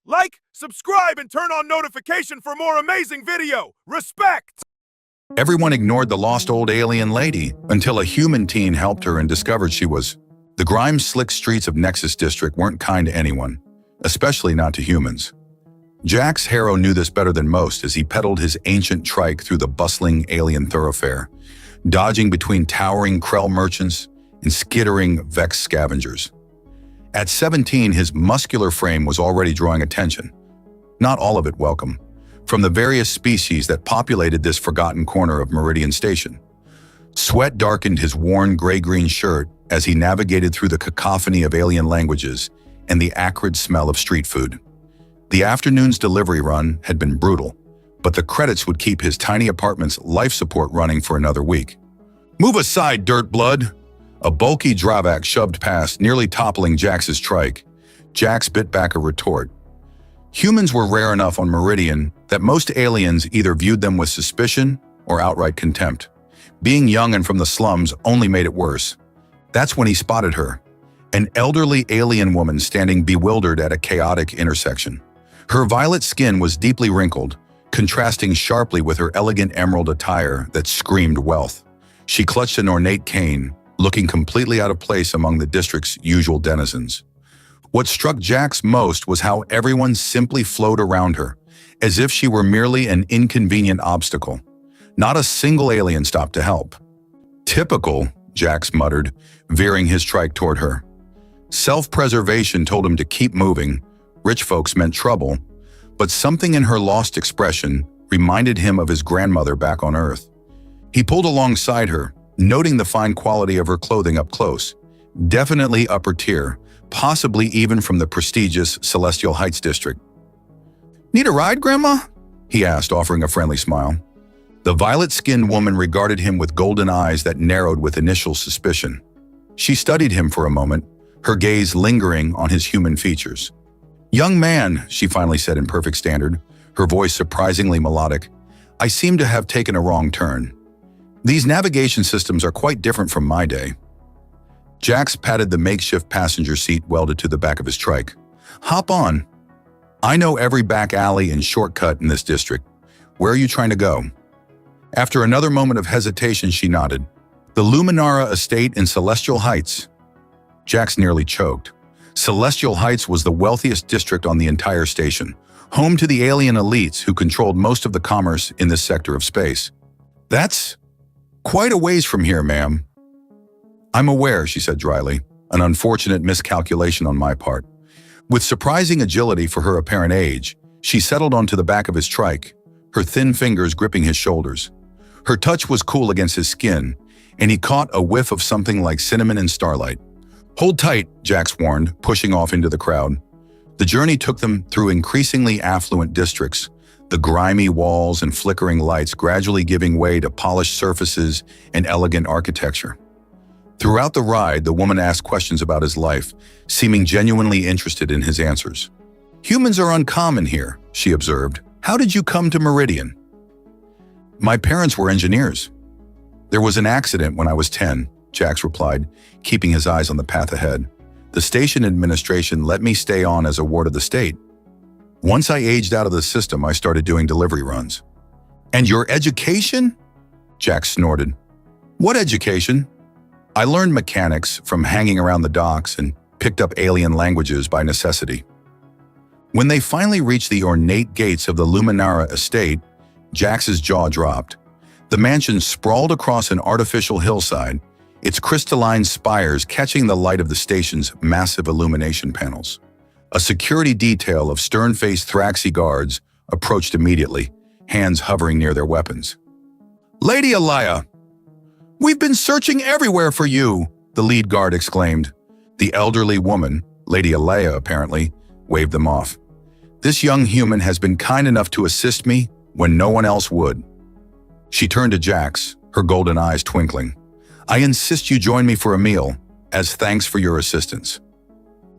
Like, subscribe, and turn on notification for more amazing video. Respect! Everyone ignored the lost old alien lady until a human teen helped her and discovered she was. The grime-slick streets of Nexus District weren't kind to anyone, especially not to humans. Jax Harrow knew this better than most as he pedaled his ancient trike through the bustling alien thoroughfare, dodging between towering Krell merchants and skittering Vex scavengers. At 17, his muscular frame was already drawing attention, not all of it welcome, from the various species that populated this forgotten corner of Meridian Station. Sweat darkened his worn gray-green shirt as he navigated through the cacophony of alien languages and the acrid smell of street food. The afternoon's delivery run had been brutal, but the credits would keep his tiny apartment's life support running for another week. "Move aside, dirt blood!" A bulky Dravak shoved past, nearly toppling Jax's trike. Jax bit back a retort. Humans were rare enough on Meridian that most aliens either viewed them with suspicion or outright contempt. Being young and from the slums only made it worse. That's when he spotted her, an elderly alien woman standing bewildered at a chaotic intersection. Her violet skin was deeply wrinkled, contrasting sharply with her elegant emerald attire that screamed wealth. She clutched an ornate cane, looking completely out of place among the district's usual denizens. What struck Jax most was how everyone simply flowed around her, as if she were merely an inconvenient obstacle. Not a single alien stopped to help. "Typical," Jax muttered, veering his trike toward her. Self-preservation told him to keep moving. Rich folks meant trouble, but something in her lost expression reminded him of his grandmother back on Earth. He pulled alongside her, noting the fine quality of her clothing up close. Definitely upper tier, possibly even from the prestigious Celestial Heights district. "Need a ride, Grandma?" he asked, offering a friendly smile. The violet-skinned woman regarded him with golden eyes that narrowed with initial suspicion. She studied him for a moment, her gaze lingering on his human features. "Young man," she finally said in perfect standard, her voice surprisingly melodic, "I seem to have taken a wrong turn. These navigation systems are quite different from my day." Jax patted the makeshift passenger seat welded to the back of his trike. "Hop on. I know every back alley and shortcut in this district. Where are you trying to go?" After another moment of hesitation, she nodded. "The Luminara estate in Celestial Heights." Jax nearly choked. Celestial Heights was the wealthiest district on the entire station, home to the alien elites who controlled most of the commerce in this sector of space. "That's quite a ways from here, ma'am." "I'm aware," she said dryly, an unfortunate miscalculation on my part. With surprising agility for her apparent age, she settled onto the back of his trike, her thin fingers gripping his shoulders. Her touch was cool against his skin, and he caught a whiff of something like cinnamon and starlight. "Hold tight," Jax warned, pushing off into the crowd. The journey took them through increasingly affluent districts, the grimy walls and flickering lights gradually giving way to polished surfaces and elegant architecture. Throughout the ride, the woman asked questions about his life, seeming genuinely interested in his answers. "Humans are uncommon here," she observed. "How did you come to Meridian?" "My parents were engineers. There was an accident when I was 10, Jax replied, keeping his eyes on the path ahead. "The station administration let me stay on as a ward of the state. Once I aged out of the system, I started doing delivery runs." "And your education?" Jax snorted. "What education?" "I learned mechanics from hanging around the docks and picked up alien languages by necessity." When they finally reached the ornate gates of the Luminara estate, Jax's jaw dropped. The mansion sprawled across an artificial hillside, its crystalline spires catching the light of the station's massive illumination panels. A security detail of stern-faced Thraxi guards approached immediately, hands hovering near their weapons. "Lady Alaya, we've been searching everywhere for you," the lead guard exclaimed. The elderly woman, Lady Alaya apparently, waved them off. "This young human has been kind enough to assist me when no one else would." She turned to Jax, her golden eyes twinkling. "I insist you join me for a meal, as thanks for your assistance."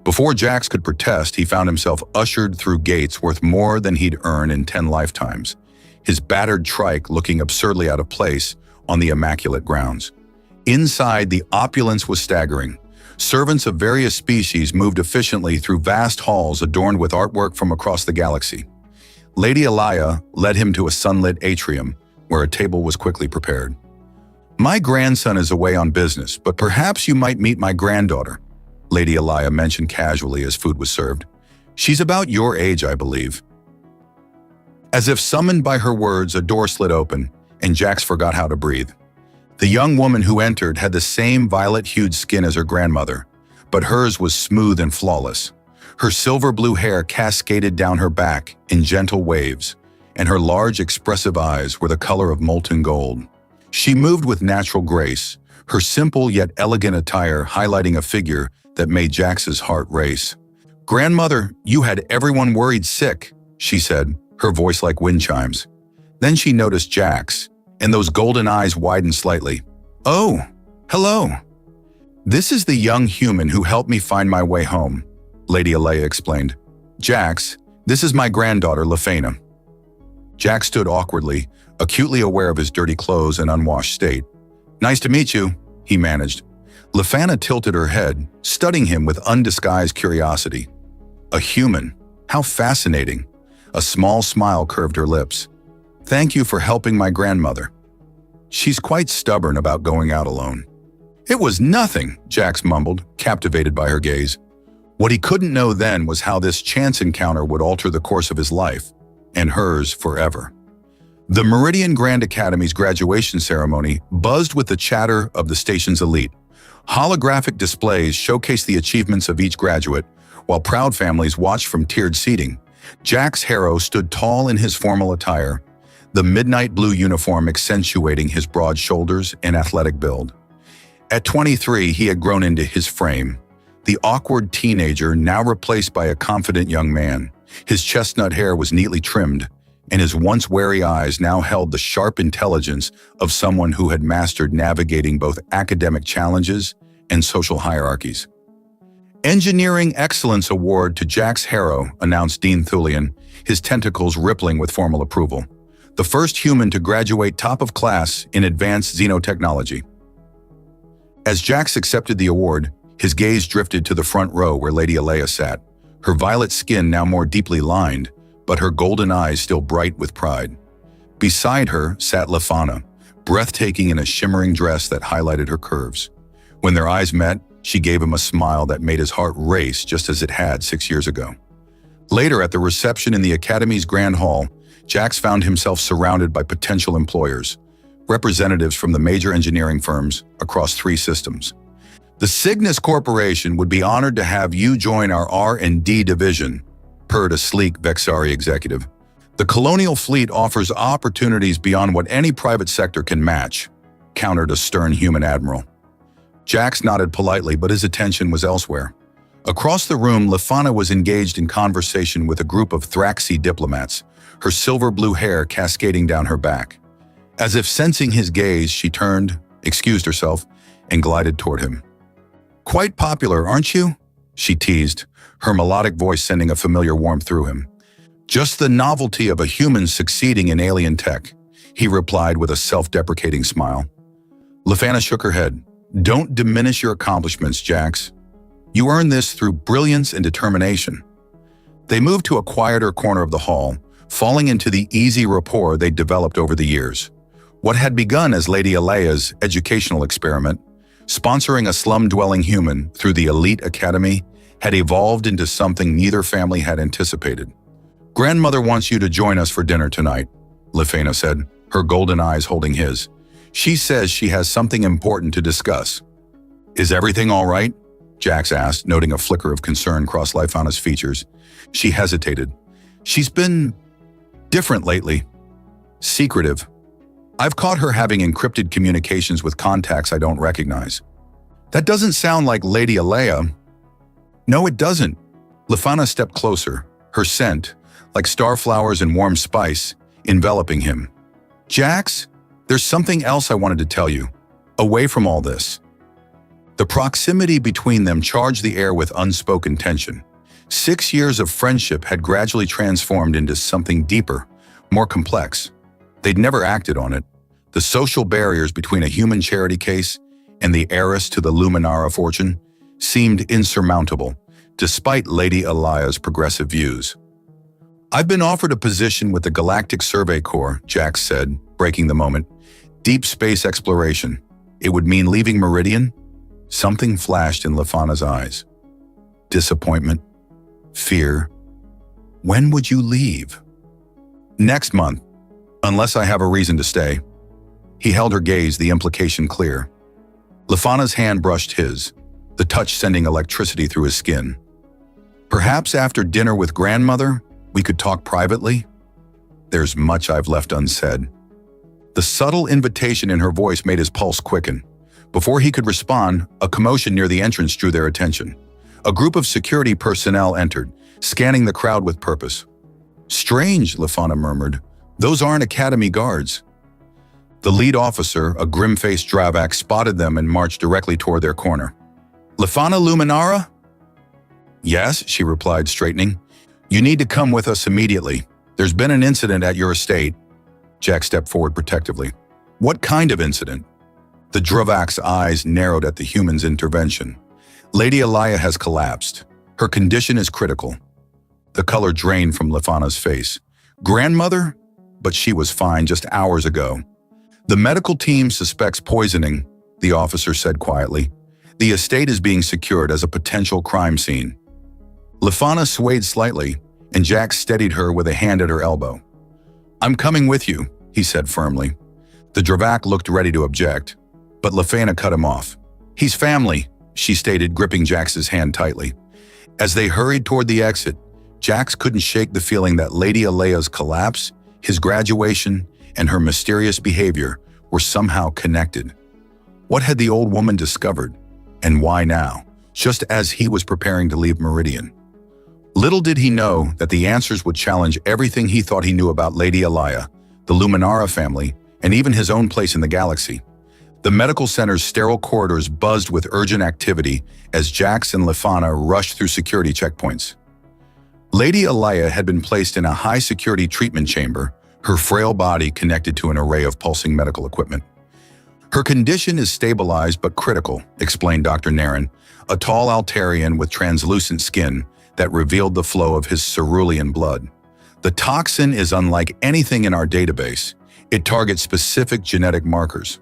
Before Jax could protest, he found himself ushered through gates worth more than he'd earned in 10 lifetimes, his battered trike looking absurdly out of place on the immaculate grounds. Inside, the opulence was staggering. Servants of various species moved efficiently through vast halls adorned with artwork from across the galaxy. Lady Alaya led him to a sunlit atrium, where a table was quickly prepared. "My grandson is away on business, but perhaps you might meet my granddaughter," Lady Alaya mentioned casually as food was served. "She's about your age, I believe." As if summoned by her words, a door slid open, and Jax forgot how to breathe. The young woman who entered had the same violet-hued skin as her grandmother, but hers was smooth and flawless. Her silver-blue hair cascaded down her back in gentle waves, and her large, expressive eyes were the color of molten gold. She moved with natural grace, her simple yet elegant attire highlighting a figure that made Jax's heart race. "Grandmother, you had everyone worried sick," she said, her voice like wind chimes. Then she noticed Jax, and those golden eyes widened slightly. "Oh, hello. This is the young human who helped me find my way home," Lady Alaya explained. "Jax, this is my granddaughter, Lefana." Jax stood awkwardly, acutely aware of his dirty clothes and unwashed state. "Nice to meet you," he managed. Lefana tilted her head, studying him with undisguised curiosity. A human. How fascinating. A small smile curved her lips. "Thank you for helping my grandmother. She's quite stubborn about going out alone." "It was nothing," Jax mumbled, captivated by her gaze. What he couldn't know then was how this chance encounter would alter the course of his life, and hers forever. The Meridian Grand Academy's graduation ceremony buzzed with the chatter of the station's elite. Holographic displays showcased the achievements of each graduate, while proud families watched from tiered seating. Jax Harrow stood tall in his formal attire, the midnight blue uniform accentuating his broad shoulders and athletic build. At 23, he had grown into his frame, the awkward teenager now replaced by a confident young man. His chestnut hair was neatly trimmed, and his once wary eyes now held the sharp intelligence of someone who had mastered navigating both academic challenges and social hierarchies. "Engineering Excellence Award to Jax Harrow," announced Dean Thulian, his tentacles rippling with formal approval. "The first human to graduate top of class in advanced xenotechnology." As Jax accepted the award, his gaze drifted to the front row where Lady Alaya sat, her violet skin now more deeply lined, but her golden eyes still bright with pride. Beside her sat Lefana, breathtaking in a shimmering dress that highlighted her curves. When their eyes met, she gave him a smile that made his heart race just as it had 6 years ago. Later, at the reception in the Academy's Grand Hall, Jax found himself surrounded by potential employers, representatives from the major engineering firms across 3 systems. "The Cygnus Corporation would be honored to have you join our R&D division," purred a sleek Vexari executive. "The colonial fleet offers opportunities beyond what any private sector can match," countered a stern human admiral. Jax nodded politely, but his attention was elsewhere. Across the room, Lefana was engaged in conversation with a group of Thraxi diplomats, her silver-blue hair cascading down her back. As if sensing his gaze, she turned, excused herself, and glided toward him. "Quite popular, aren't you?" she teased, her melodic voice sending a familiar warmth through him. "Just the novelty of a human succeeding in alien tech," he replied with a self-deprecating smile. Lefana shook her head. "Don't diminish your accomplishments, Jax. You earned this through brilliance and determination." They moved to a quieter corner of the hall, falling into the easy rapport they'd developed over the years. What had begun as Lady Alaya's educational experiment, sponsoring a slum-dwelling human through the elite academy, had evolved into something neither family had anticipated. "Grandmother wants you to join us for dinner tonight," Lefana said, her golden eyes holding his. "She says she has something important to discuss." "Is everything all right?" Jax asked, noting a flicker of concern cross Lefana's features. She hesitated. "She's been different lately. Secretive. I've caught her having encrypted communications with contacts I don't recognize." "That doesn't sound like Lady Alaya." "No, it doesn't." Lefana stepped closer, her scent, like starflowers and warm spice, enveloping him. "Jax, there's something else I wanted to tell you, away from all this." The proximity between them charged the air with unspoken tension. 6 years of friendship had gradually transformed into something deeper, more complex. They'd never acted on it. The social barriers between a human charity case and the heiress to the Luminara fortune, seemed insurmountable, despite Lady Alaya's progressive views. "I've been offered a position with the Galactic Survey Corps," Jax said, breaking the moment. "Deep space exploration. It would mean leaving Meridian?" Something flashed in Lefana's eyes. Disappointment? Fear? "When would you leave?" "Next month, unless I have a reason to stay." He held her gaze, the implication clear. Lefana's hand brushed his, the touch sending electricity through his skin. "Perhaps after dinner with grandmother, we could talk privately? There's much I've left unsaid." The subtle invitation in her voice made his pulse quicken. Before he could respond, a commotion near the entrance drew their attention. A group of security personnel entered, scanning the crowd with purpose. "Strange," Lefana murmured. "Those aren't Academy guards." The lead officer, a grim-faced Dravak, spotted them and marched directly toward their corner. "Lefana Luminara?" "Yes," she replied, straightening. "You need to come with us immediately. There's been an incident at your estate." Jack stepped forward protectively. "What kind of incident?" The Dravak's eyes narrowed at the human's intervention. "Lady Alaya has collapsed. Her condition is critical." The color drained from Lefana's face. "Grandmother? But she was fine just hours ago." "The medical team suspects poisoning," the officer said quietly. "The estate is being secured as a potential crime scene." Lefana swayed slightly, and Jack steadied her with a hand at her elbow. "I'm coming with you," he said firmly. The Dravak looked ready to object, but Lefana cut him off. "He's family," she stated, gripping Jax's hand tightly. As they hurried toward the exit, Jax couldn't shake the feeling that Lady Alaya's collapse, his graduation, and her mysterious behavior were somehow connected. What had the old woman discovered, and why now, just as he was preparing to leave Meridian? Little did he know that the answers would challenge everything he thought he knew about Lady Alaya, the Luminara family, and even his own place in the galaxy. The medical center's sterile corridors buzzed with urgent activity as Jax and Lefana rushed through security checkpoints. Lady Alaya had been placed in a high-security treatment chamber, her frail body connected to an array of pulsing medical equipment. "Her condition is stabilized but critical," explained Dr. Narration, a tall Altarian with translucent skin that revealed the flow of his cerulean blood. "The toxin is unlike anything in our database. It targets specific genetic markers."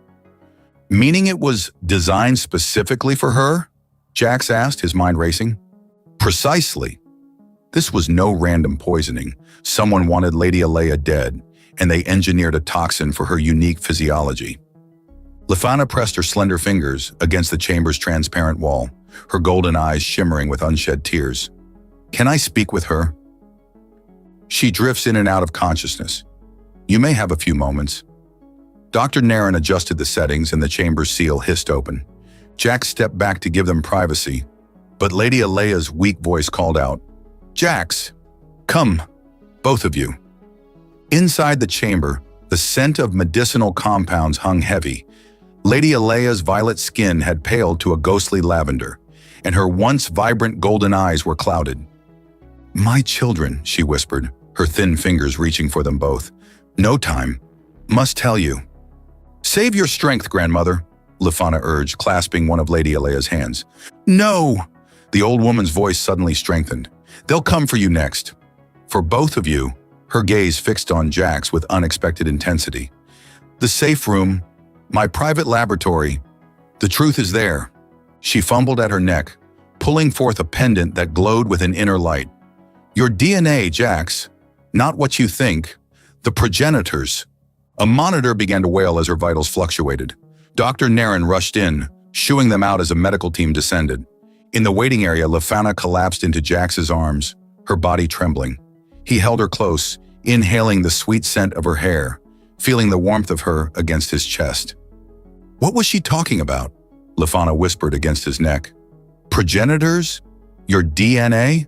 "Meaning it was designed specifically for her?" Jax asked, his mind racing. "Precisely. This was no random poisoning. Someone wanted Lady Alaya dead, and they engineered a toxin for her unique physiology." Lefana pressed her slender fingers against the chamber's transparent wall, her golden eyes shimmering with unshed tears. "Can I speak with her?" "She drifts in and out of consciousness. You may have a few moments." Dr. Narration adjusted the settings and the chamber's seal hissed open. Jax stepped back to give them privacy, but Lady Alaya's weak voice called out, "Jax, come, both of you." Inside the chamber, the scent of medicinal compounds hung heavy. Lady Alaya's violet skin had paled to a ghostly lavender, and her once vibrant golden eyes were clouded. "My children," she whispered, her thin fingers reaching for them both. "No time. Must tell you." "Save your strength, grandmother," Lefana urged, clasping one of Lady Alaya's hands. "No!" The old woman's voice suddenly strengthened. "They'll come for you next. For both of you," her gaze fixed on Jax with unexpected intensity. "The safe room, my private laboratory. The truth is there." She fumbled at her neck, pulling forth a pendant that glowed with an inner light. "Your DNA, Jax. Not what you think. The progenitors." A monitor began to wail as her vitals fluctuated. Dr. Narration rushed in, shooing them out as a medical team descended. In the waiting area, Lefana collapsed into Jax's arms, her body trembling. He held her close, inhaling the sweet scent of her hair, feeling the warmth of her against his chest. "What was she talking about?" Lefana whispered against his neck. "Progenitors? Your DNA?"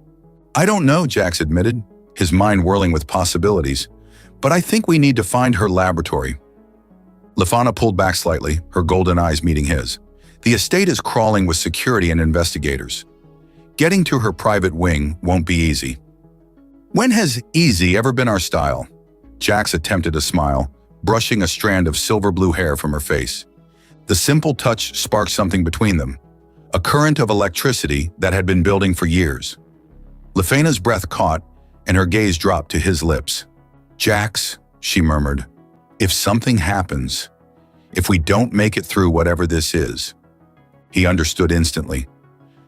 "I don't know," Jax admitted, his mind whirling with possibilities. "But I think we need to find her laboratory." Lefana pulled back slightly, her golden eyes meeting his. "The estate is crawling with security and investigators. Getting to her private wing won't be easy." "When has easy ever been our style?" Jax attempted a smile, brushing a strand of silver blue hair from her face. The simple touch sparked something between them, a current of electricity that had been building for years. Lefana's breath caught, and her gaze dropped to his lips. "Jax," she murmured, "if something happens, if we don't make it through whatever this is." He understood instantly.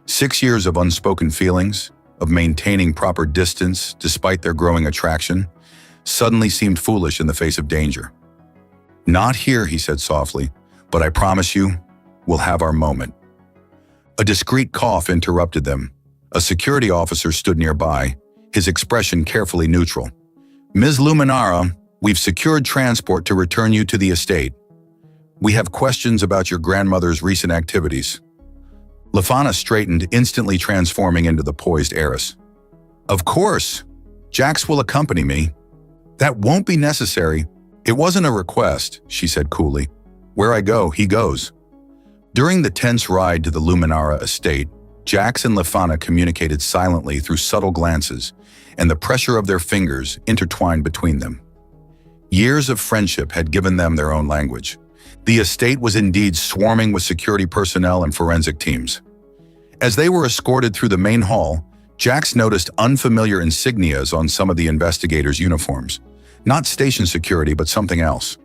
6 years of unspoken feelings, of maintaining proper distance despite their growing attraction, suddenly seemed foolish in the face of danger. "Not here," he said softly, "but I promise you, we'll have our moment." A discreet cough interrupted them. A security officer stood nearby, his expression carefully neutral. "Ms. Luminara, we've secured transport to return you to the estate. We have questions about your grandmother's recent activities." Lefana straightened, instantly transforming into the poised heiress. "Of course. Jax will accompany me." "That won't be necessary. It wasn't a request," she said coolly. "Where I go, he goes." During the tense ride to the Luminara estate, Jax and Lefana communicated silently through subtle glances, and the pressure of their fingers intertwined between them. Years of friendship had given them their own language. The estate was indeed swarming with security personnel and forensic teams. As they were escorted through the main hall, Jax noticed unfamiliar insignias on some of the investigators' uniforms. Not station security, but something else.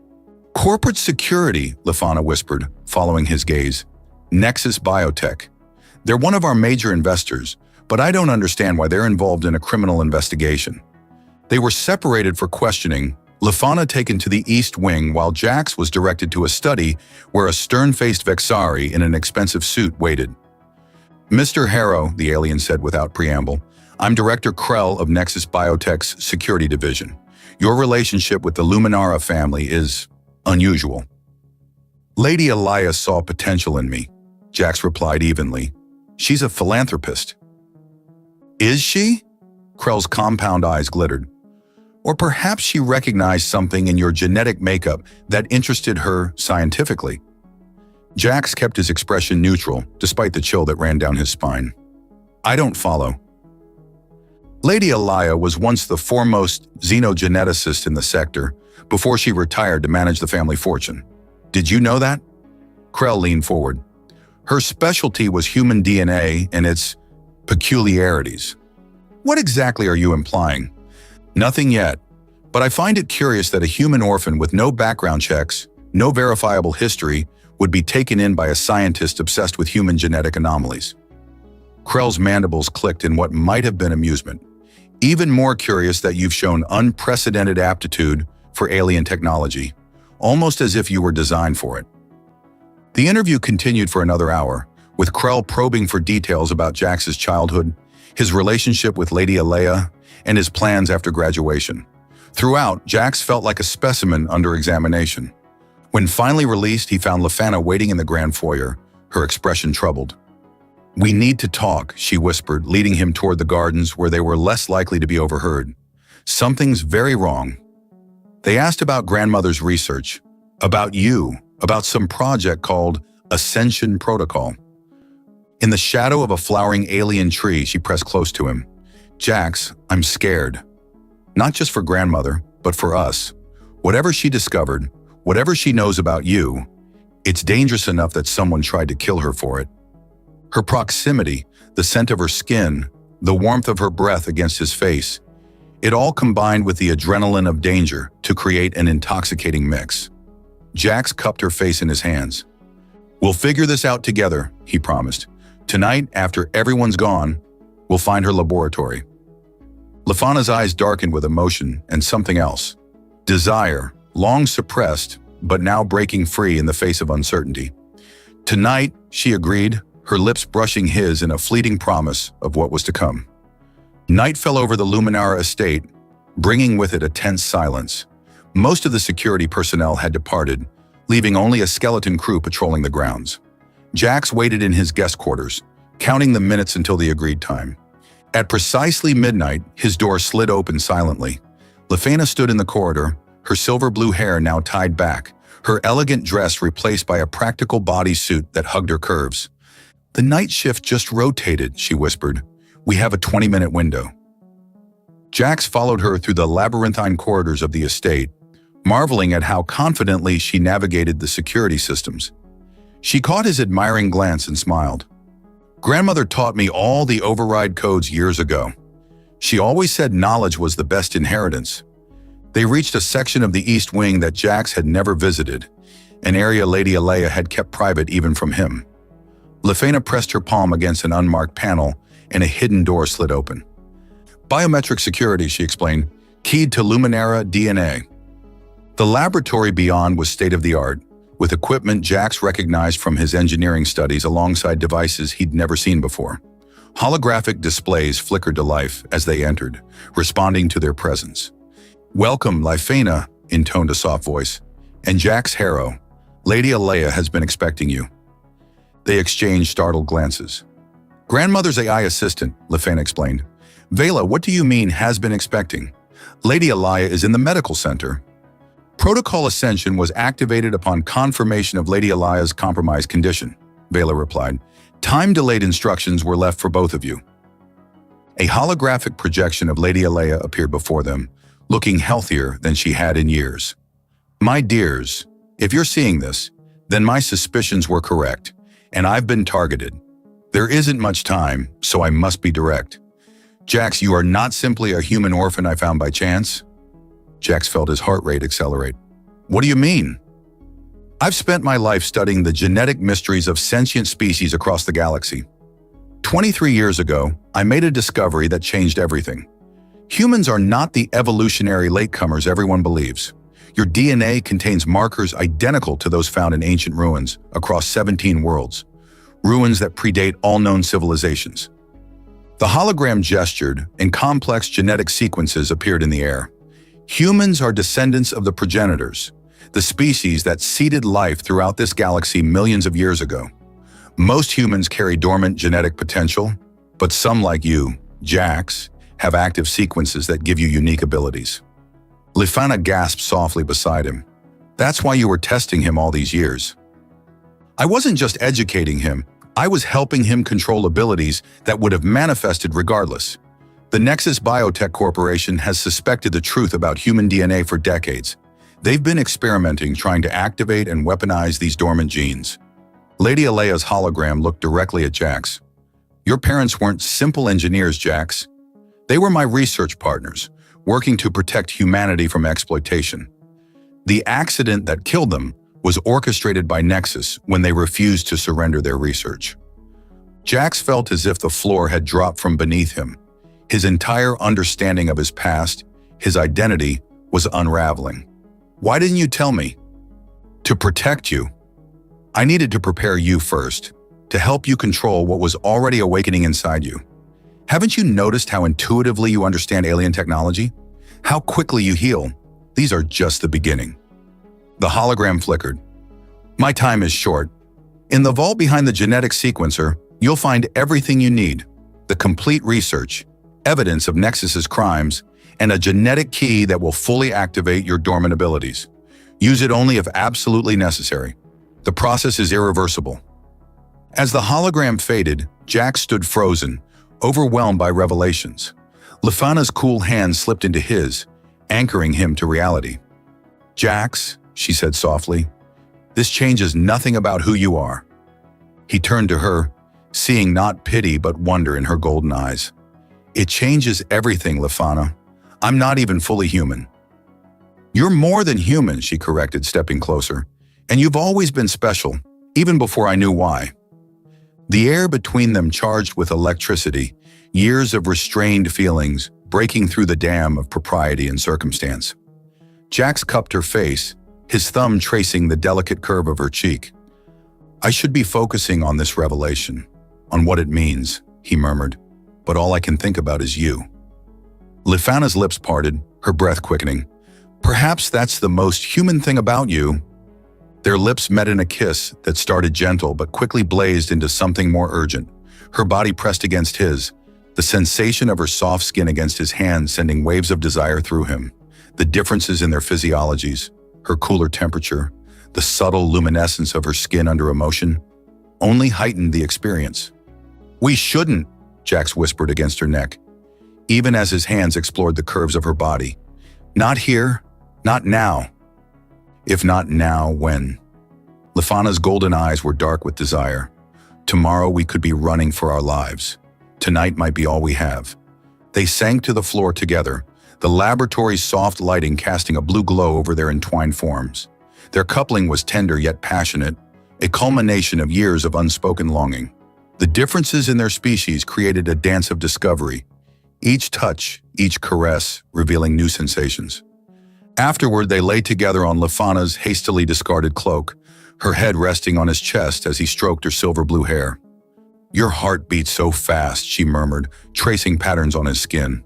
"Corporate security," Lefana whispered, following his gaze. "Nexus Biotech. They're one of our major investors, but I don't understand why they're involved in a criminal investigation." They were separated for questioning, Lefana taken to the East Wing while Jax was directed to a study where a stern-faced Vexari in an expensive suit waited. "Mr. Harrow," the alien said without preamble, "I'm Director Krell of Nexus Biotech's Security Division. Your relationship with the Luminara family is unusual." "Lady Elias saw potential in me," Jax replied evenly. "She's a philanthropist." "Is she?" Krell's compound eyes glittered. "Or perhaps she recognized something in your genetic makeup that interested her scientifically." Jax kept his expression neutral, despite the chill that ran down his spine. "I don't follow." Lady Elia was once the foremost xenogeneticist in the sector, before she retired to manage the family fortune. "Did you know that?" Krell leaned forward. "Her specialty was human DNA and its peculiarities." "What exactly are you implying?" "Nothing yet, but I find it curious that a human orphan with no background checks, no verifiable history, would be taken in by a scientist obsessed with human genetic anomalies." Krell's mandibles clicked in what might have been amusement. "Even more curious that you've shown unprecedented aptitude for alien technology, almost as if you were designed for it." The interview continued for another hour, with Krell probing for details about Jax's childhood, his relationship with Lady Alea, and his plans after graduation. Throughout, Jax felt like a specimen under examination. When finally released, he found Lefana waiting in the grand foyer, her expression troubled. "We need to talk," she whispered, leading him toward the gardens where they were less likely to be overheard. "Something's very wrong." They asked about grandmother's research, about you, about some project called Ascension Protocol. In the shadow of a flowering alien tree, she pressed close to him. "Jax, I'm scared. Not just for grandmother, but for us. Whatever she discovered, whatever she knows about you, it's dangerous enough that someone tried to kill her for it." Her proximity, the scent of her skin, the warmth of her breath against his face, it all combined with the adrenaline of danger to create an intoxicating mix. Jax cupped her face in his hands. "We'll figure this out together," he promised. "Tonight, after everyone's gone, we'll find her laboratory." Lefana's eyes darkened with emotion and something else. Desire, long suppressed, but now breaking free in the face of uncertainty. "Tonight," she agreed, her lips brushing his in a fleeting promise of what was to come. Night fell over the Luminara estate, bringing with it a tense silence. Most of the security personnel had departed, leaving only a skeleton crew patrolling the grounds. Jax waited in his guest quarters, counting the minutes until the agreed time. At precisely midnight, his door slid open silently. Lefana stood in the corridor, her silver blue hair now tied back, her elegant dress replaced by a practical bodysuit that hugged her curves. "The night shift just rotated," she whispered. "We have a 20-minute window." Jax followed her through the labyrinthine corridors of the estate, marveling at how confidently she navigated the security systems. She caught his admiring glance and smiled. Grandmother taught me all the override codes years ago. She always said knowledge was the best inheritance. They reached a section of the East Wing that Jax had never visited, an area Lady Alea had kept private even from him. Lefana pressed her palm against an unmarked panel, and a hidden door slid open. Biometric security, she explained, keyed to Luminara DNA. The laboratory beyond was state-of-the-art, with equipment Jax recognized from his engineering studies alongside devices he'd never seen before. Holographic displays flickered to life as they entered, responding to their presence. "Welcome, Lefana," intoned a soft voice. "And Jax Harrow, Lady Alea has been expecting you." They exchanged startled glances. "Grandmother's AI assistant," Lefana explained. "Vela, what do you mean has been expecting? Lady Alea is in the medical center." "Protocol Ascension was activated upon confirmation of Lady Alea's compromised condition," Vela replied. "Time-delayed instructions were left for both of you." A holographic projection of Lady Alea appeared before them, looking healthier than she had in years. "My dears, if you're seeing this, then my suspicions were correct, and I've been targeted. There isn't much time, so I must be direct. Jax, you are not simply a human orphan I found by chance." Jax felt his heart rate accelerate. "What do you mean?" "I've spent my life studying the genetic mysteries of sentient species across the galaxy. 23 years ago, I made a discovery that changed everything. Humans are not the evolutionary latecomers everyone believes. Your DNA contains markers identical to those found in ancient ruins across 17 worlds, ruins that predate all known civilizations." The hologram gestured, and complex genetic sequences appeared in the air. Humans are descendants of the progenitors, the species that seeded life throughout this galaxy millions of years ago. Most humans carry dormant genetic potential, but some like you, Jax, have active sequences that give you unique abilities. Lefana gasped softly beside him. "That's why you were testing him all these years." "I wasn't just educating him, I was helping him control abilities that would have manifested regardless. The Nexus Biotech Corporation has suspected the truth about human DNA for decades. They've been experimenting trying to activate and weaponize these dormant genes." Lady Alea's hologram looked directly at Jax. "Your parents weren't simple engineers, Jax. They were my research partners, working to protect humanity from exploitation. The accident that killed them was orchestrated by Nexus when they refused to surrender their research." Jax felt as if the floor had dropped from beneath him. His entire understanding of his past, his identity, was unraveling. "Why didn't you tell me?" "To protect you. I needed to prepare you first, to help you control what was already awakening inside you. Haven't you noticed how intuitively you understand alien technology? How quickly you heal? These are just the beginning." The hologram flickered. "My time is short. In the vault behind the genetic sequencer, you'll find everything you need. The complete research, evidence of Nexus's crimes, and a genetic key that will fully activate your dormant abilities. Use it only if absolutely necessary. The process is irreversible." As the hologram faded, Jax stood frozen, overwhelmed by revelations. Lefana's cool hand slipped into his, anchoring him to reality. "Jax," she said softly, "this changes nothing about who you are." He turned to her, seeing not pity but wonder in her golden eyes. "It changes everything, Lefana. I'm not even fully human." "You're more than human," she corrected, stepping closer. "And you've always been special, even before I knew why." The air between them charged with electricity, years of restrained feelings breaking through the dam of propriety and circumstance. Jax cupped her face, his thumb tracing the delicate curve of her cheek. "I should be focusing on this revelation, on what it means," he murmured, "but all I can think about is you." Lefana's lips parted, her breath quickening. "Perhaps that's the most human thing about you." Their lips met in a kiss that started gentle but quickly blazed into something more urgent. Her body pressed against his, the sensation of her soft skin against his hand sending waves of desire through him. The differences in their physiologies, her cooler temperature, the subtle luminescence of her skin under emotion, only heightened the experience. "We shouldn't," Jax whispered against her neck, even as his hands explored the curves of her body. "Not here, not now." "If not now, when?" Lefana's golden eyes were dark with desire. Tomorrow we could be running for our lives. Tonight might be all we have. They sank to the floor together, the laboratory's soft lighting casting a blue glow over their entwined forms. Their coupling was tender yet passionate, a culmination of years of unspoken longing. The differences in their species created a dance of discovery, each touch, each caress, revealing new sensations. Afterward, they lay together on Lefana's hastily discarded cloak, her head resting on his chest as he stroked her silver blue hair. "Your heart beats so fast," she murmured, tracing patterns on his skin.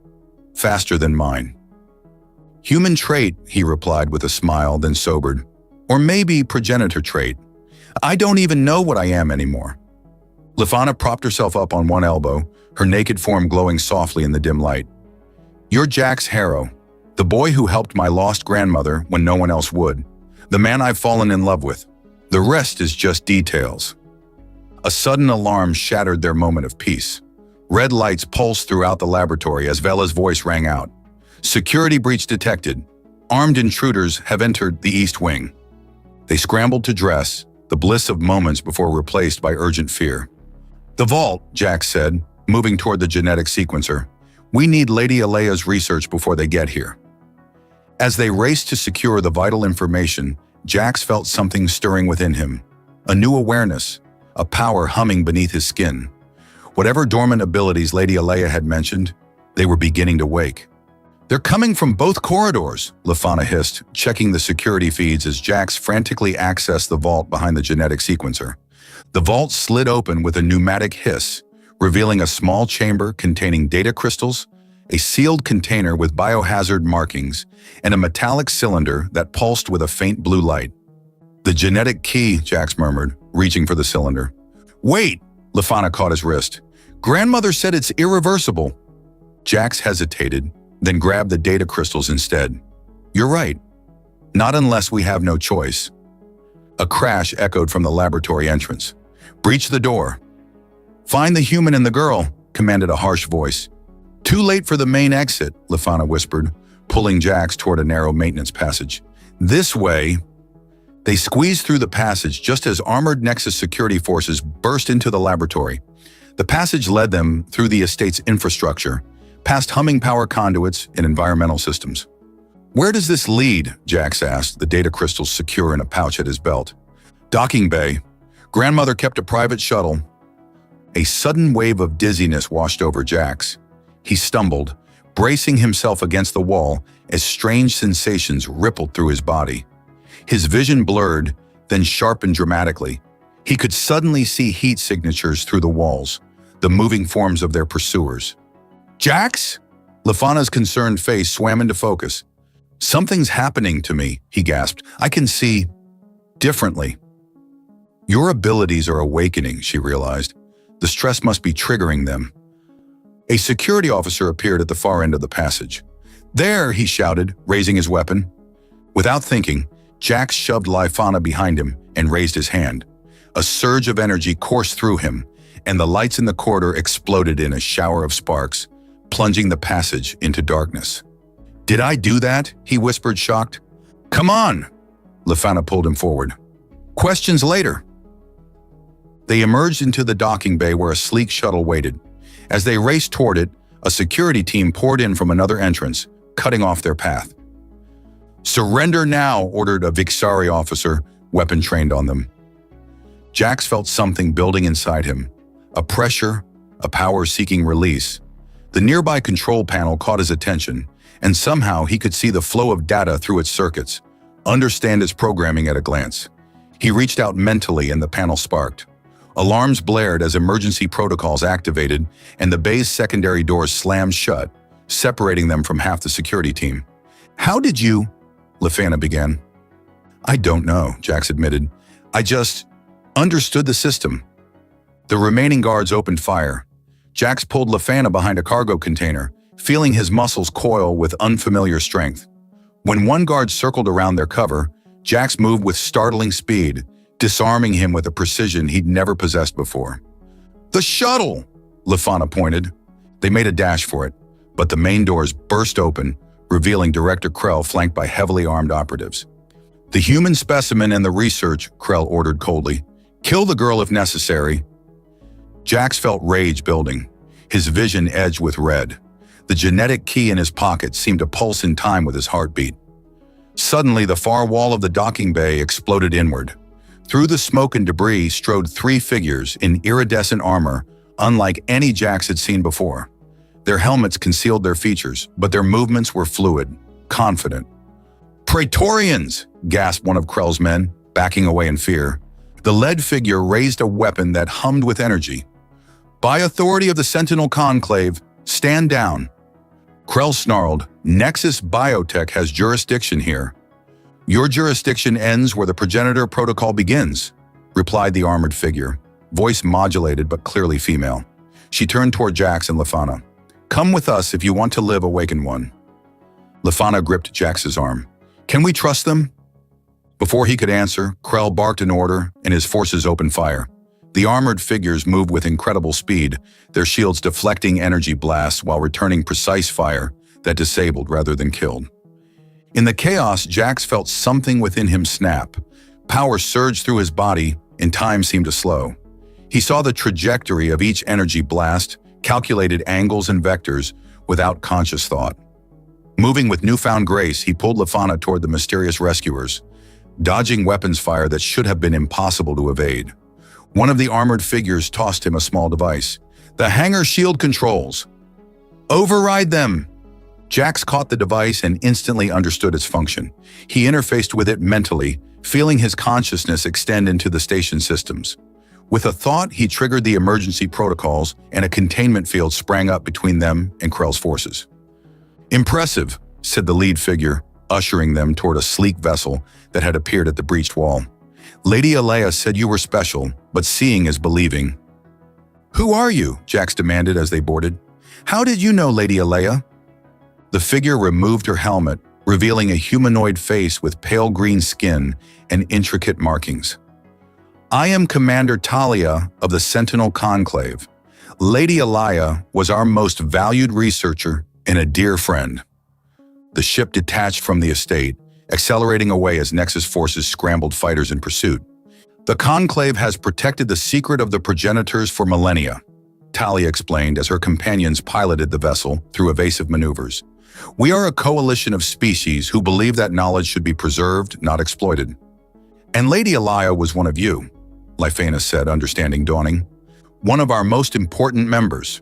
"Faster than mine." "Human trait," he replied with a smile, then sobered. "Or maybe progenitor trait. I don't even know what I am anymore." Lefana propped herself up on one elbow, her naked form glowing softly in the dim light. "You're Jax Harrow, the boy who helped my lost grandmother when no one else would, the man I've fallen in love with. The rest is just details." A sudden alarm shattered their moment of peace. Red lights pulsed throughout the laboratory as Vela's voice rang out. "Security breach detected. Armed intruders have entered the East Wing." They scrambled to dress, the bliss of moments before replaced by urgent fear. "The vault," Jax said, moving toward the genetic sequencer. "We need Lady Alea's research before they get here." As they raced to secure the vital information, Jax felt something stirring within him. A new awareness, a power humming beneath his skin. Whatever dormant abilities Lady Alea had mentioned, they were beginning to wake. "They're coming from both corridors," Lefana hissed, checking the security feeds as Jax frantically accessed the vault behind the genetic sequencer. The vault slid open with a pneumatic hiss, revealing a small chamber containing data crystals, a sealed container with biohazard markings, and a metallic cylinder that pulsed with a faint blue light. "The genetic key," Jax murmured, reaching for the cylinder. "Wait!" Lefana caught his wrist. "Grandmother said it's irreversible." Jax hesitated, then grabbed the data crystals instead. "You're right. Not unless we have no choice." A crash echoed from the laboratory entrance. "Breach the door." "Find the human and the girl," commanded a harsh voice. "Too late for the main exit," Lefana whispered, pulling Jax toward a narrow maintenance passage. "This way." They squeezed through the passage just as armored Nexus security forces burst into the laboratory. The passage led them through the estate's infrastructure, past humming power conduits and environmental systems. "Where does this lead?" Jax asked, the data crystals secure in a pouch at his belt. "Docking bay. Grandmother kept a private shuttle." A sudden wave of dizziness washed over Jax. He stumbled, bracing himself against the wall as strange sensations rippled through his body. His vision blurred, then sharpened dramatically. He could suddenly see heat signatures through the walls, the moving forms of their pursuers. "Jax?" Lefana's concerned face swam into focus. "Something's happening to me," he gasped. "I can see differently." "Your abilities are awakening," she realized. "The stress must be triggering them." A security officer appeared at the far end of the passage. "There!" he shouted, raising his weapon. Without thinking, Jax shoved Lefana behind him and raised his hand. A surge of energy coursed through him, and the lights in the corridor exploded in a shower of sparks, plunging the passage into darkness. "Did I do that?" he whispered, shocked. "Come on!" Lefana pulled him forward. "Questions later." They emerged into the docking bay where a sleek shuttle waited. As they raced toward it, a security team poured in from another entrance, cutting off their path. "Surrender now," ordered a Vixari officer, weapon trained on them. Jax felt something building inside him, a pressure, a power seeking release. The nearby control panel caught his attention, and somehow he could see the flow of data through its circuits, understand its programming at a glance. He reached out mentally and the panel sparked. Alarms blared as emergency protocols activated, and the bay's secondary doors slammed shut, separating them from half the security team. "How did you?" Lefana began. "I don't know," Jax admitted. "I just understood the system." The remaining guards opened fire. Jax pulled Lefana behind a cargo container, feeling his muscles coil with unfamiliar strength. When one guard circled around their cover, Jax moved with startling speed, disarming him with a precision he'd never possessed before. "The shuttle!" Lefana pointed. They made a dash for it, but the main doors burst open, revealing Director Krell flanked by heavily armed operatives. "The human specimen and the research," Krell ordered coldly. "Kill the girl if necessary." Jax felt rage building, his vision edged with red. The genetic key in his pocket seemed to pulse in time with his heartbeat. Suddenly, the far wall of the docking bay exploded inward. Through the smoke and debris strode three figures in iridescent armor, unlike any Jax had seen before. Their helmets concealed their features, but their movements were fluid, confident. "Praetorians!" gasped one of Krell's men, backing away in fear. The lead figure raised a weapon that hummed with energy. "By authority of the Sentinel Conclave, stand down." Krell snarled, "Nexus Biotech has jurisdiction here." "Your jurisdiction ends where the progenitor protocol begins," replied the armored figure, voice modulated but clearly female. She turned toward Jax and Lefana. "Come with us if you want to live, Awakened One." Lefana gripped Jax's arm. "Can we trust them?" Before he could answer, Krell barked an order and his forces opened fire. The armored figures moved with incredible speed, their shields deflecting energy blasts while returning precise fire that disabled rather than killed. In the chaos, Jax felt something within him snap. Power surged through his body, and time seemed to slow. He saw the trajectory of each energy blast, calculated angles and vectors, without conscious thought. Moving with newfound grace, he pulled Lefana toward the mysterious rescuers, dodging weapons fire that should have been impossible to evade. One of the armored figures tossed him a small device. "The hangar shield controls. Override them!" Jax caught the device and instantly understood its function. He interfaced with it mentally, feeling his consciousness extend into the station systems. With a thought, he triggered the emergency protocols, and a containment field sprang up between them and Krell's forces. "Impressive," said the lead figure, ushering them toward a sleek vessel that had appeared at the breached wall. "Lady Alea said you were special, but seeing is believing." "Who are you?" Jax demanded as they boarded. "How did you know Lady Alea?" The figure removed her helmet, revealing a humanoid face with pale green skin and intricate markings. "I am Commander Talia of the Sentinel Conclave. Lady Alea was our most valued researcher and a dear friend." The ship detached from the estate, accelerating away as Nexus forces scrambled fighters in pursuit. "The Conclave has protected the secret of the progenitors for millennia," Talia explained as her companions piloted the vessel through evasive maneuvers. "We are a coalition of species who believe that knowledge should be preserved, not exploited." "And Lady Alea was one of you," Lefana said, understanding dawning. "One of our most important members.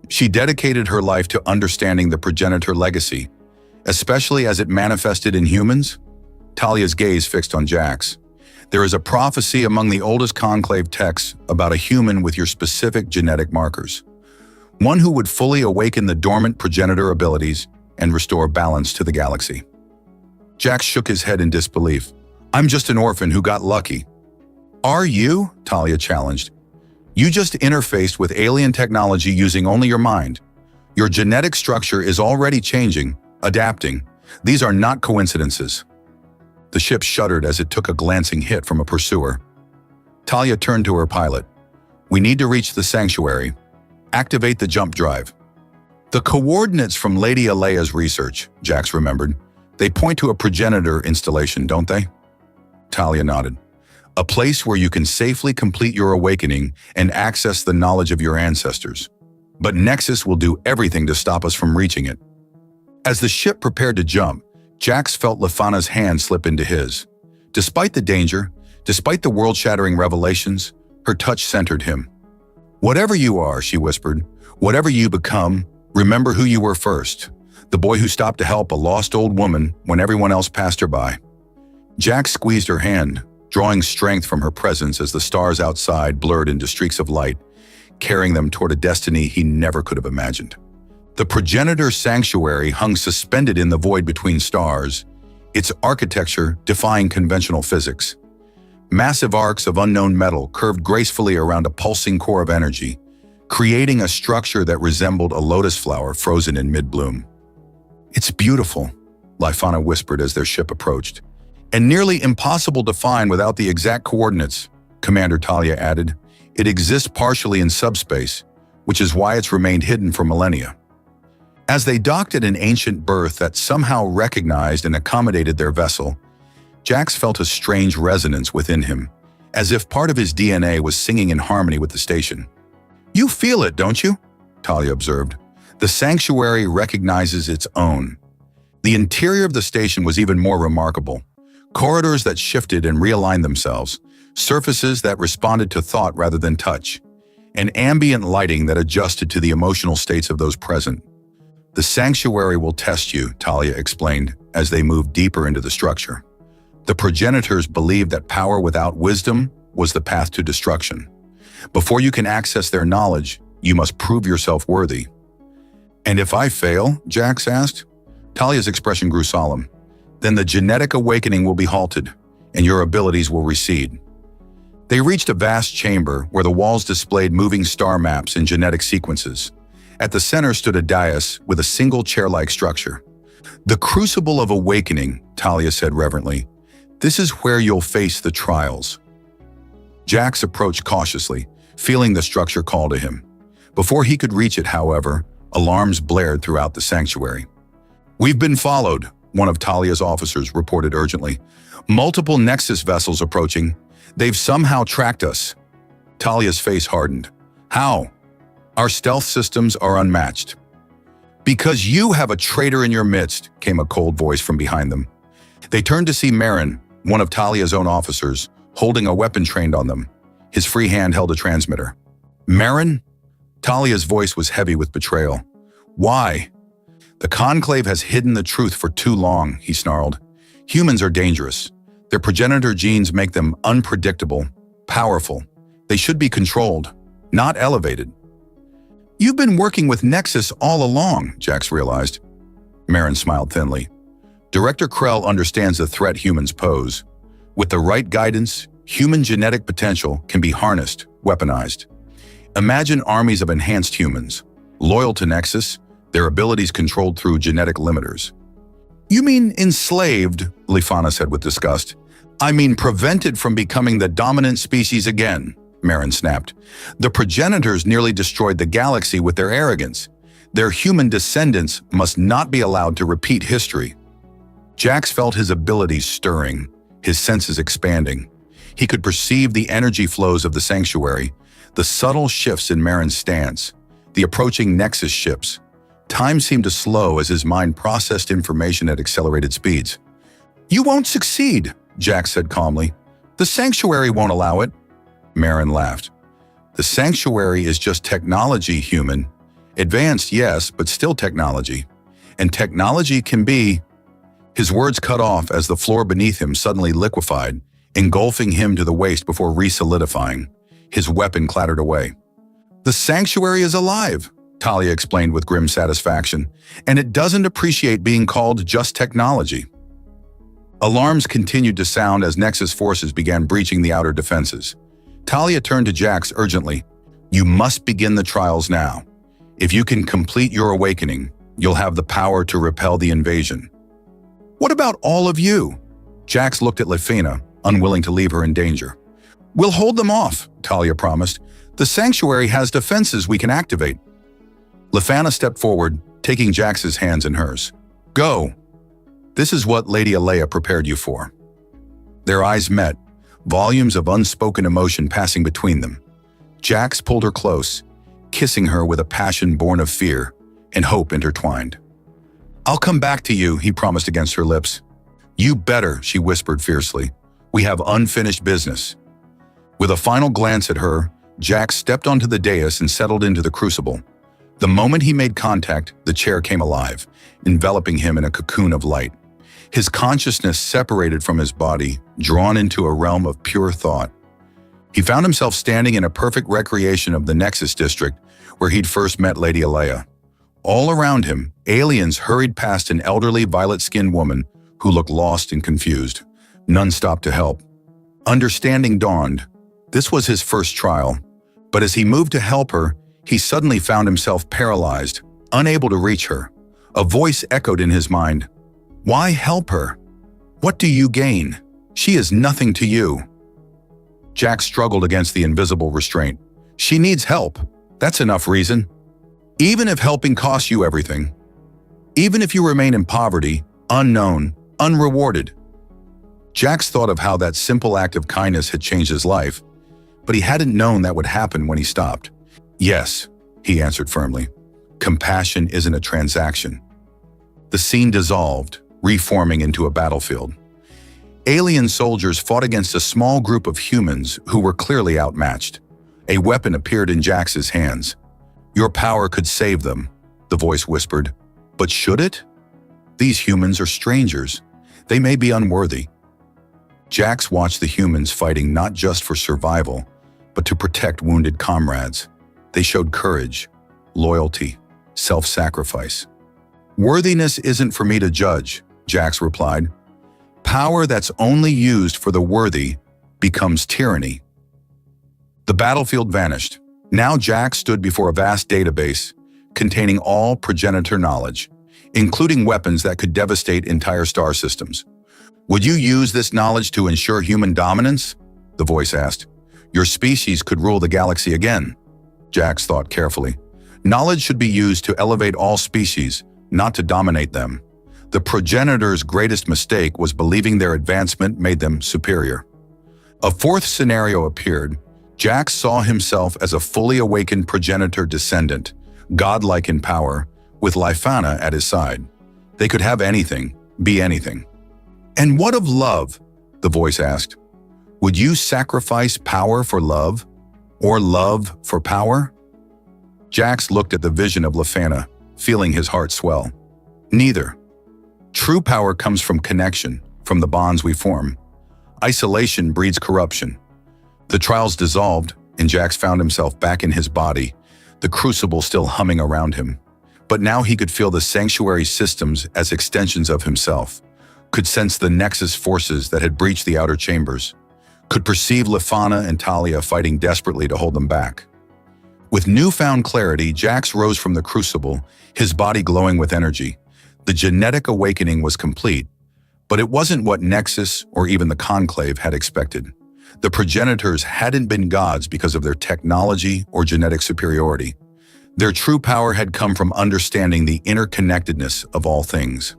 She dedicated her life to understanding the progenitor legacy, especially as it manifested in humans." Talia's gaze fixed on Jax. "There is a prophecy among the oldest Conclave texts about a human with your specific genetic markers. One who would fully awaken the dormant progenitor abilities and restore balance to the galaxy." Jax shook his head in disbelief. "I'm just an orphan who got lucky." "Are you?" Talia challenged. "You just interfaced with alien technology using only your mind. Your genetic structure is already changing, adapting. These are not coincidences." The ship shuddered as it took a glancing hit from a pursuer. Talia turned to her pilot. "We need to reach the sanctuary. Activate the jump drive." "The coordinates from Lady Alea's research," Jax remembered. "They point to a progenitor installation, don't they?" Talia nodded. "A place where you can safely complete your awakening and access the knowledge of your ancestors. But Nexus will do everything to stop us from reaching it." As the ship prepared to jump, Jax felt Lefana's hand slip into his. Despite the danger, despite the world-shattering revelations, her touch centered him. "Whatever you are," she whispered, "whatever you become, remember who you were first. The boy who stopped to help a lost old woman when everyone else passed her by." Jax squeezed her hand, drawing strength from her presence as the stars outside blurred into streaks of light, carrying them toward a destiny he never could have imagined. The progenitor sanctuary hung suspended in the void between stars, its architecture defying conventional physics. Massive arcs of unknown metal curved gracefully around a pulsing core of energy, creating a structure that resembled a lotus flower frozen in mid-bloom. "It's beautiful," Lefana whispered as their ship approached. "And nearly impossible to find without the exact coordinates," Commander Talia added. "It exists partially in subspace, which is why it's remained hidden for millennia." As they docked at an ancient berth that somehow recognized and accommodated their vessel, Jax felt a strange resonance within him, as if part of his DNA was singing in harmony with the station. You feel it, don't you? Talia observed. The sanctuary recognizes its own. The interior of the station was even more remarkable. Corridors that shifted and realigned themselves, surfaces that responded to thought rather than touch, and ambient lighting that adjusted to the emotional states of those present. The sanctuary will test you, Talia explained as they moved deeper into the structure. The progenitors believed that power without wisdom was the path to destruction. Before you can access their knowledge, you must prove yourself worthy. And if I fail? Jax asked. Talia's expression grew solemn. Then the genetic awakening will be halted, and your abilities will recede. They reached a vast chamber where the walls displayed moving star maps and genetic sequences. At the center stood a dais with a single chair-like structure. The Crucible of Awakening, Talia said reverently. This is where you'll face the trials. Jax approached cautiously, feeling the structure call to him. Before he could reach it, however, alarms blared throughout the sanctuary. We've been followed, one of Talia's officers reported urgently. Multiple Nexus vessels approaching. They've somehow tracked us. Talia's face hardened. How? Our stealth systems are unmatched. Because you have a traitor in your midst, came a cold voice from behind them. They turned to see Marin, one of Talia's own officers, holding a weapon trained on them. His free hand held a transmitter. Marin? Talia's voice was heavy with betrayal. Why? The Conclave has hidden the truth for too long, he snarled. Humans are dangerous. Their progenitor genes make them unpredictable, powerful. They should be controlled, not elevated. You've been working with Nexus all along, Jax realized. Marin smiled thinly. Director Krell understands the threat humans pose. With the right guidance, human genetic potential can be harnessed, weaponized. Imagine armies of enhanced humans, loyal to Nexus, their abilities controlled through genetic limiters. You mean enslaved, Lifana said with disgust. I mean prevented from becoming the dominant species again, Marin snapped. The progenitors nearly destroyed the galaxy with their arrogance. Their human descendants must not be allowed to repeat history. Jax felt his abilities stirring, his senses expanding. He could perceive the energy flows of the sanctuary, the subtle shifts in Marin's stance, the approaching Nexus ships. Time seemed to slow as his mind processed information at accelerated speeds. You won't succeed, Jax said calmly. The sanctuary won't allow it. Marin laughed. The sanctuary is just technology, human. Advanced, yes, but still technology. And technology can be… His words cut off as the floor beneath him suddenly liquefied, engulfing him to the waist before re-solidifying. His weapon clattered away. The sanctuary is alive, Talia explained with grim satisfaction, and it doesn't appreciate being called just technology. Alarms continued to sound as Nexus forces began breaching the outer defenses. Talia turned to Jax urgently. You must begin the trials now. If you can complete your awakening, you'll have the power to repel the invasion. What about all of you? Jax looked at Lifina, unwilling to leave her in danger. We'll hold them off, Talia promised. The sanctuary has defenses we can activate. Lifana stepped forward, taking Jax's hands in hers. Go. This is what Lady Alea prepared you for. Their eyes met, volumes of unspoken emotion passing between them. Jax pulled her close, kissing her with a passion born of fear and hope intertwined. I'll come back to you, he promised against her lips. You better, she whispered fiercely. We have unfinished business. With a final glance at her, Jax stepped onto the dais and settled into the crucible. The moment he made contact, the chair came alive, enveloping him in a cocoon of light. His consciousness separated from his body, drawn into a realm of pure thought. He found himself standing in a perfect recreation of the Nexus district, where he'd first met Lady Alea. All around him, aliens hurried past an elderly violet-skinned woman who looked lost and confused. None stopped to help. Understanding dawned. This was his first trial, but as he moved to help her, he suddenly found himself paralyzed, unable to reach her. A voice echoed in his mind. Why help her? What do you gain? She is nothing to you. Jax struggled against the invisible restraint. She needs help. That's enough reason. Even if helping costs you everything. Even if you remain in poverty, unknown, unrewarded. Jax thought of how that simple act of kindness had changed his life, but he hadn't known that would happen when he stopped. Yes, he answered firmly. Compassion isn't a transaction. The scene dissolved, reforming into a battlefield. Alien soldiers fought against a small group of humans who were clearly outmatched. A weapon appeared in Jax's hands. Your power could save them, the voice whispered. But should it? These humans are strangers. They may be unworthy. Jax watched the humans fighting not just for survival, but to protect wounded comrades. They showed courage, loyalty, self-sacrifice. Worthiness isn't for me to judge, Jax replied. Power that's only used for the worthy becomes tyranny. The battlefield vanished. Now Jax stood before a vast database containing all progenitor knowledge, including weapons that could devastate entire star systems. Would you use this knowledge to ensure human dominance? The voice asked. Your species could rule the galaxy again. Jax thought carefully. Knowledge should be used to elevate all species, not to dominate them. The progenitors' greatest mistake was believing their advancement made them superior. A fourth scenario appeared. Jax saw himself as a fully awakened progenitor descendant, godlike in power, with Lifana at his side. They could have anything, be anything. And what of love? The voice asked. Would you sacrifice power for love? Or love for power? Jax looked at the vision of Lifana, feeling his heart swell. Neither. True power comes from connection, from the bonds we form. Isolation breeds corruption. The trials dissolved, and Jax found himself back in his body, the crucible still humming around him. But now he could feel the sanctuary systems as extensions of himself, could sense the Nexus forces that had breached the outer chambers, could perceive Lifana and Talia fighting desperately to hold them back. With newfound clarity, Jax rose from the crucible, his body glowing with energy. The genetic awakening was complete, but it wasn't what Nexus or even the Conclave had expected. The progenitors hadn't been gods because of their technology or genetic superiority. Their true power had come from understanding the interconnectedness of all things.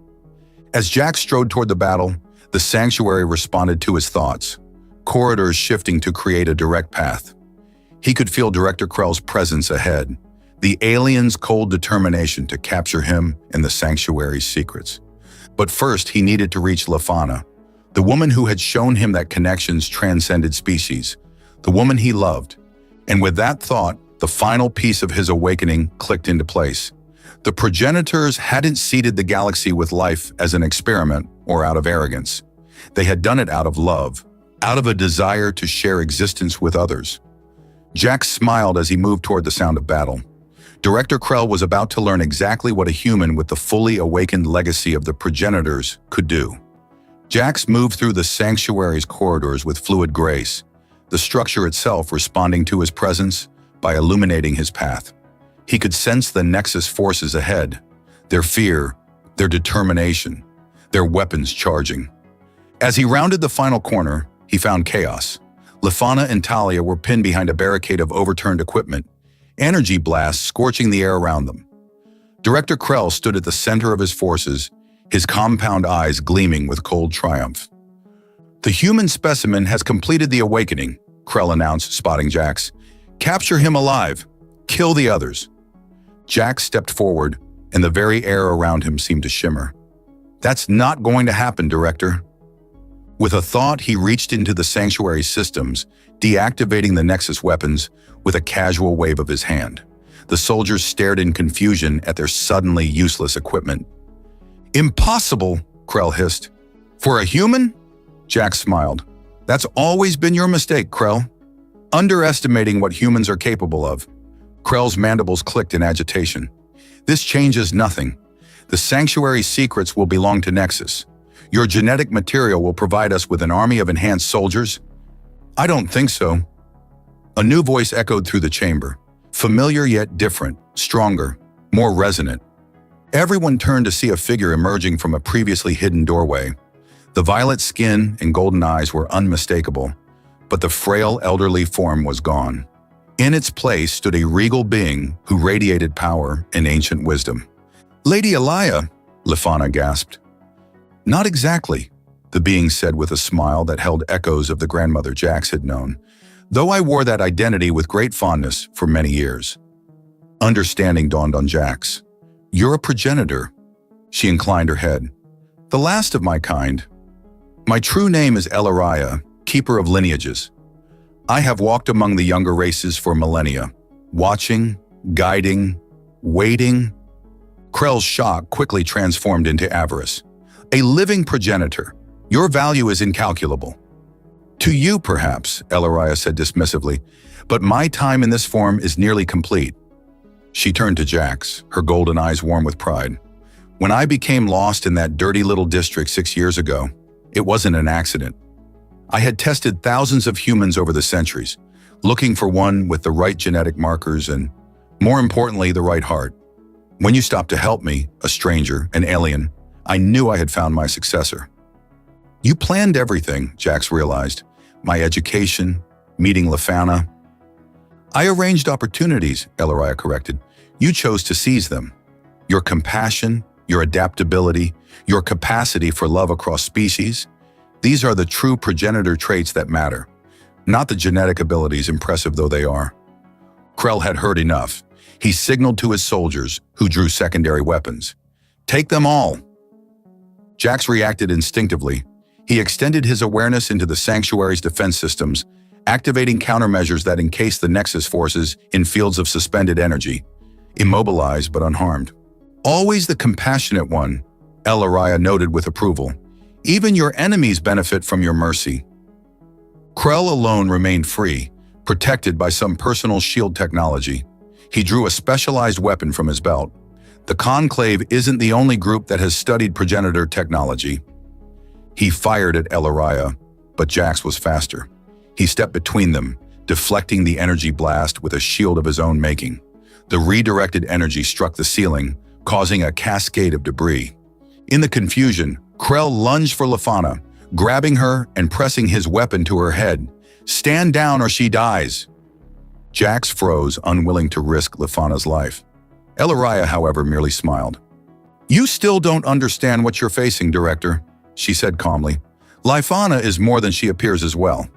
As Jax strode toward the battle, the sanctuary responded to his thoughts, corridors shifting to create a direct path. He could feel Director Krell's presence ahead, the alien's cold determination to capture him and the sanctuary's secrets. But first, he needed to reach Lifana, the woman who had shown him that connections transcended species, the woman he loved. And with that thought, the final piece of his awakening clicked into place. The progenitors hadn't seeded the galaxy with life as an experiment or out of arrogance. They had done it out of love, out of a desire to share existence with others. Jax smiled as he moved toward the sound of battle. Director Krell was about to learn exactly what a human with the fully awakened legacy of the progenitors could do. Jax moved through the sanctuary's corridors with fluid grace, the structure itself responding to his presence by illuminating his path. He could sense the Nexus forces ahead, their fear, their determination, their weapons charging. As he rounded the final corner, he found chaos. Lifana and Talia were pinned behind a barricade of overturned equipment, energy blasts scorching the air around them. Director Krell stood at the center of his forces, his compound eyes gleaming with cold triumph. The human specimen has completed the awakening, Krell announced, spotting Jax. Capture him alive. Kill the others. Jax stepped forward, and the very air around him seemed to shimmer. That's not going to happen, Director. With a thought, he reached into the sanctuary systems, deactivating the Nexus weapons with a casual wave of his hand. The soldiers stared in confusion at their suddenly useless equipment. Impossible, Krell hissed. For a human? Jax smiled. That's always been your mistake, Krell. Underestimating what humans are capable of. Krell's mandibles clicked in agitation. This changes nothing. The sanctuary's secrets will belong to Nexus. Your genetic material will provide us with an army of enhanced soldiers? I don't think so. A new voice echoed through the chamber. Familiar yet different, stronger, more resonant. Everyone turned to see a figure emerging from a previously hidden doorway. The violet skin and golden eyes were unmistakable, but the frail elderly form was gone. In its place stood a regal being who radiated power and ancient wisdom. Lady Elia, Lifana gasped. Not exactly, the being said with a smile that held echoes of the grandmother Jax had known, though I wore that identity with great fondness for many years. Understanding dawned on Jax. You're a progenitor. She inclined her head. The last of my kind. My true name is Elariah, keeper of lineages. I have walked among the younger races for millennia, watching, guiding, waiting. Krell's shock quickly transformed into avarice. A living progenitor. Your value is incalculable. To you, perhaps, Elariah said dismissively, but my time in this form is nearly complete. She turned to Jax, her golden eyes warm with pride. When I became lost in that dirty little district 6 years ago, it wasn't an accident. I had tested thousands of humans over the centuries, looking for one with the right genetic markers and, more importantly, the right heart. When you stopped to help me, a stranger, an alien, I knew I had found my successor. You planned everything, Jax realized. My education, meeting Lefana. I arranged opportunities, Elariah corrected. You chose to seize them. Your compassion, your adaptability, your capacity for love across species, these are the true progenitor traits that matter, not the genetic abilities, impressive though they are. Krell had heard enough. He signaled to his soldiers, who drew secondary weapons. Take them all. Jax reacted instinctively. He extended his awareness into the sanctuary's defense systems, activating countermeasures that encased the Nexus forces in fields of suspended energy, immobilized but unharmed. Always the compassionate one, Elariah noted with approval. Even your enemies benefit from your mercy. Krell alone remained free, protected by some personal shield technology. He drew a specialized weapon from his belt. The Conclave isn't the only group that has studied progenitor technology. He fired at Elariah, but Jax was faster. He stepped between them, deflecting the energy blast with a shield of his own making. The redirected energy struck the ceiling, causing a cascade of debris. In the confusion, Krell lunged for Lefana, grabbing her and pressing his weapon to her head. Stand down or she dies. Jax froze, unwilling to risk Lefana's life. Elariah, however, merely smiled. You still don't understand what you're facing, Director, she said calmly. Lefana is more than she appears as well.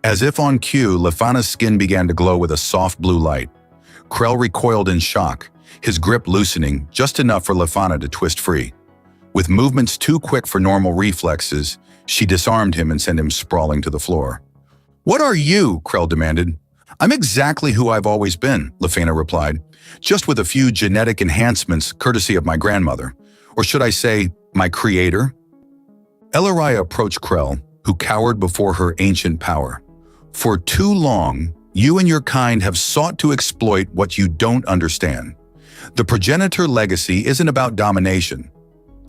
As if on cue, Lefana's skin began to glow with a soft blue light. Krell recoiled in shock, his grip loosening just enough for Lefana to twist free. With movements too quick for normal reflexes, she disarmed him and sent him sprawling to the floor. What are you? Krell demanded. I'm exactly who I've always been, Lefana replied, just with a few genetic enhancements courtesy of my grandmother. Or should I say, my creator? Elariah approached Krell, who cowered before her ancient power. For too long, you and your kind have sought to exploit what you don't understand. The progenitor legacy isn't about domination.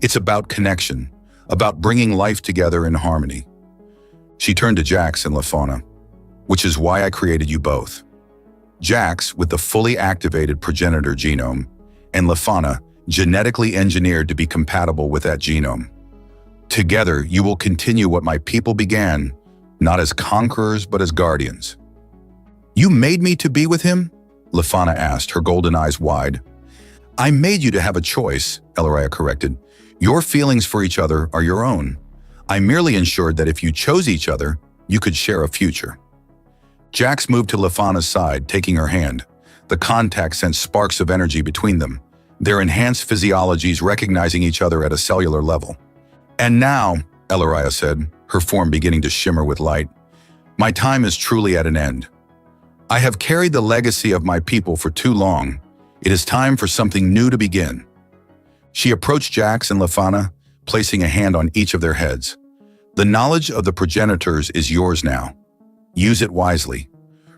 It's about connection, about bringing life together in harmony. She turned to Jax and Lefana, which is why I created you both. Jax, with the fully activated progenitor genome, and Lefana, genetically engineered to be compatible with that genome. Together, you will continue what my people began, not as conquerors, but as guardians. You made me to be with him? Lefana asked, her golden eyes wide. I made you to have a choice, Elariah corrected. Your feelings for each other are your own. I merely ensured that if you chose each other, you could share a future. Jax moved to Lefana's side, taking her hand. The contact sent sparks of energy between them, their enhanced physiologies recognizing each other at a cellular level. And now, Elariah said, her form beginning to shimmer with light, my time is truly at an end. I have carried the legacy of my people for too long. It is time for something new to begin. She approached Jax and Lefana, placing a hand on each of their heads. The knowledge of the progenitors is yours now. Use it wisely.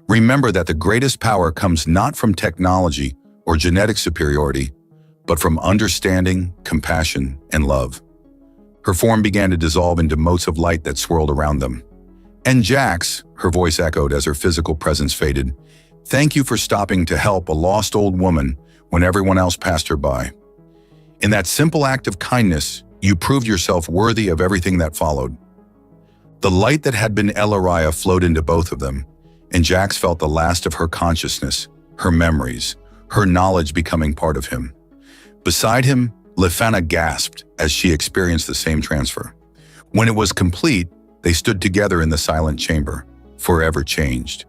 Remember that the greatest power comes not from technology or genetic superiority, but from understanding, compassion, and love. Her form began to dissolve into motes of light that swirled around them. And Jax, her voice echoed as her physical presence faded, thank you for stopping to help a lost old woman when everyone else passed her by. In that simple act of kindness, you proved yourself worthy of everything that followed. The light that had been Elariah flowed into both of them, and Jax felt the last of her consciousness, her memories, her knowledge becoming part of him. Beside him, Lefana gasped as she experienced the same transfer. When it was complete, they stood together in the silent chamber, forever changed.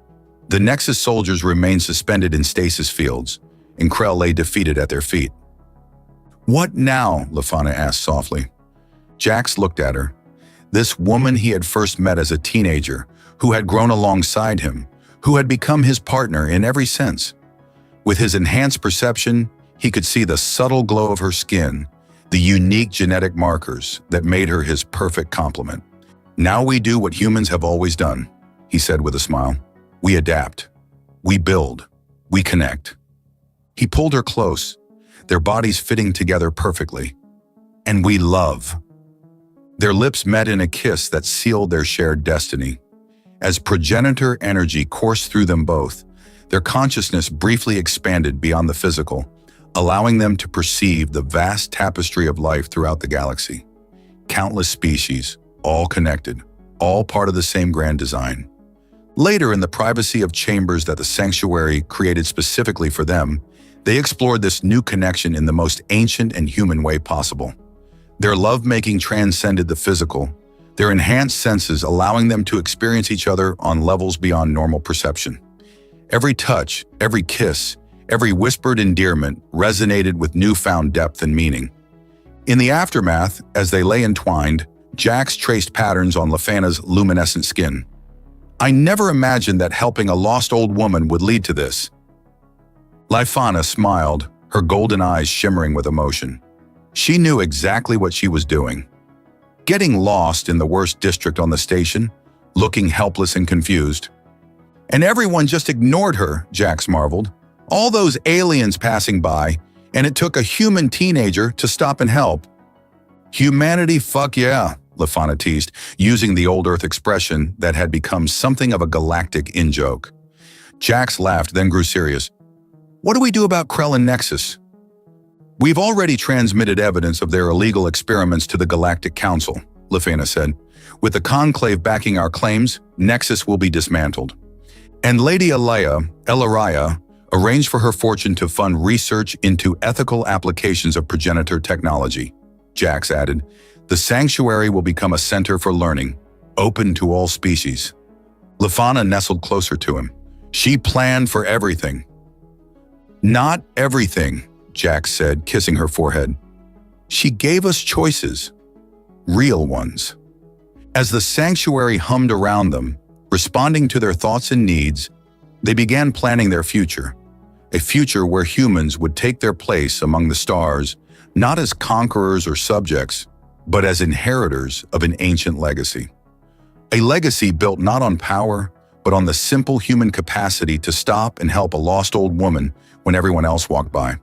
The Nexus soldiers remained suspended in stasis fields, and Krell lay defeated at their feet. "What now?" Lafana asked softly. Jax looked at her. This woman he had first met as a teenager, who had grown alongside him, who had become his partner in every sense. With his enhanced perception, he could see the subtle glow of her skin, the unique genetic markers that made her his perfect complement. "Now we do what humans have always done," he said with a smile. "We adapt. We build. We connect." He pulled her close, their bodies fitting together perfectly. "And we love." Their lips met in a kiss that sealed their shared destiny. As progenitor energy coursed through them both, their consciousness briefly expanded beyond the physical, allowing them to perceive the vast tapestry of life throughout the galaxy. Countless species, all connected, all part of the same grand design. Later, in the privacy of chambers that the sanctuary created specifically for them, they explored this new connection in the most ancient and human way possible. Their lovemaking transcended the physical, their enhanced senses allowing them to experience each other on levels beyond normal perception. Every touch, every kiss, every whispered endearment resonated with newfound depth and meaning. In the aftermath, as they lay entwined, Jax traced patterns on Lafana's luminescent skin. "I never imagined that helping a lost old woman would lead to this." Lafana smiled, her golden eyes shimmering with emotion. She knew exactly what she was doing. Getting lost in the worst district on the station, looking helpless and confused. "And everyone just ignored her," Jax marveled. "All those aliens passing by, and it took a human teenager to stop and help." "Humanity, fuck yeah," Lafana teased, using the old Earth expression that had become something of a galactic in-joke. Jax laughed, then grew serious. "What do we do about Krell and Nexus?" "We've already transmitted evidence of their illegal experiments to the Galactic Council," Lafana said. "With the Conclave backing our claims, Nexus will be dismantled. And Lady Elaraya, arranged for her fortune to fund research into ethical applications of progenitor technology." Jax added, "The sanctuary will become a center for learning, open to all species." Lafana nestled closer to him. "She planned for everything." "Not everything," Jax said, kissing her forehead. "She gave us choices. Real ones." As the sanctuary hummed around them, responding to their thoughts and needs, they began planning their future. A future where humans would take their place among the stars, not as conquerors or subjects, but as inheritors of an ancient legacy. A legacy built not on power, but on the simple human capacity to stop and help a lost old woman when everyone else walked by.